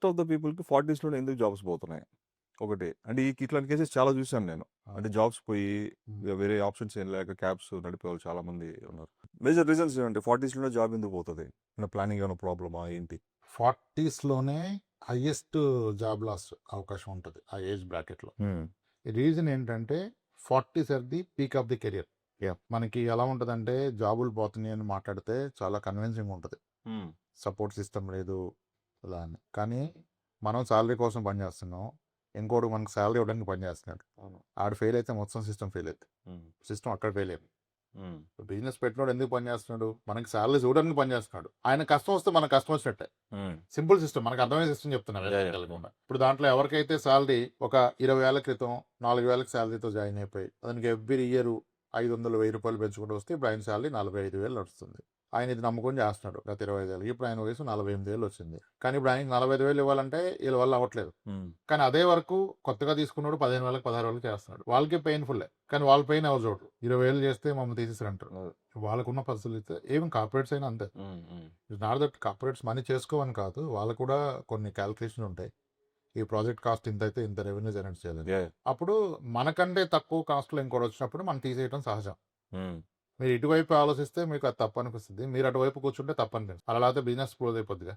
Of the పీపుల్‌కి 40స్‌లోనే ఎందుకు jobs పోతున్నాయి? ఒకటి. అంటే ఇట్లాంటి కేసెస్ చాలా చూసాను నేను. అంటే జాబ్స్ పోయి వేరే ఆప్షన్స్ ఏం లేక క్యాబ్స్ నడిపేవాళ్ళు చాలా మంది ఉన్నారు. మేజర్ రీజన్స్ ఏమంటే 40స్‌లోనే జాబ్ ఎందుకు పోతది? ఏమైనా ప్లానింగ్ ఏమైనా ప్రాబ్లమా ఏంటి? 40స్‌లోనే హైయెస్ట్ జాబ్ లాస్ అవకాశం ఉంటది. ఆ ఏజ్ బ్రాకెట్‌లో. హ్మ్. రీజన్ ఏంటంటే 40స్ are the peak of the career. Yeah! మనకి ఎలా ఉంటదంటే జాబులు పోతున్నాయని మాట్లాడితే చాలా కన్విన్సింగ్ ఉంటది. హ్మ్. సపోర్ట్ సిస్టమ్ లేదు అలా అని. కానీ మనం సాలరీ కోసం పనిచేస్తున్నాం. ఇంకోడు మనకు సాలరీ ఇవ్వడానికి పనిచేస్తున్నాడు. అవును. ఆడు ఫెయిల్ అయితే మొత్తం సిస్టమ్ ఫెయిల్ అయిద్ది. హ్మ్. సిస్టమ్ అక్కడ ఫెయిల్ అయింది. హ్మ్. బిజినెస్ పెట్టినోడు ఎందుకు పనిచేస్తున్నాడు? మనకి సాలరీ చూడడానికి పనిచేస్తున్నాడు. ఆయన కష్టం వస్తే మనకు కష్టం వచ్చినట్టే. హ్మ్. Simple system. మనకు అర్థమయ్యే సిస్టమ్ చెప్తున్నా యాహ్! యాహ్! వెళ్ళకుండా. ఇప్పుడు దాంట్లో ఎవరికైతే సాలరీ ఒక 20,000 క్రితం 4,000కి సాలరీతో జాయిన్ అయిపోయి అతనికి ఎవ్రీ ఇయర్ 500, 1000 రూపాయలు పెంచుకుంటూ వస్తే ఇప్పుడు ఆయన సాలరీ 45,000 నడుస్తుంది. ఆయన ఇది నమ్ముకొని చేస్తున్నాడు గత 25 ఏళ్ళు. ఇప్పుడు ఆయన వయసు 48 ఏళ్ళు వచ్చింది. కానీ ఇప్పుడు ఆయనకి 45,000 ఇవ్వాలంటే వీళ్ళ వల్ల అవ్వట్లేదు. హ్మ్. కానీ అదే వరకు కొత్తగా తీసుకున్నాడు 15,000, 16,000 చేస్తున్నాడు. వాళ్ళకి పెయిన్‌ఫుల్లే. కానీ వాళ్ళ పెయిన్ ఎవరు చూడరు. 20,000 చేస్తే మమ్మల్ని తీసేసారంటారు. అదే. వాళ్ళకున్న పరిస్థితులు అయితే ఈవెన్ కార్పొరేట్స్ అయినా అంతే. Hmm. Hmm. It's not that corporates money చేసుకోవని కాదు. వాళ్ళకు కూడా కొన్ని క్యాలిక్యులేషన్స్ ఉంటాయి. ఈ ప్రాజెక్ట్ కాస్ట్ ఇంతైతే ఇంత రెవెన్యూ జనరేట్ చేయాలని. యాహ్! అప్పుడు మనకంటే తక్కువ కాస్ట్‌లో ఇంకోటి వచ్చినప్పుడు మనం తీసేయడం సహజం. హ్మ్. మీరు ఇటువైపు ఆలోచిస్తే మీకు అది తప్పనిపిస్తది. మీరు అటువైపు కూర్చుంటే తప్పనిపించదు. అలా లేకపోతే బిజినెస్ క్లోజ్ అయిపోద్దిగా.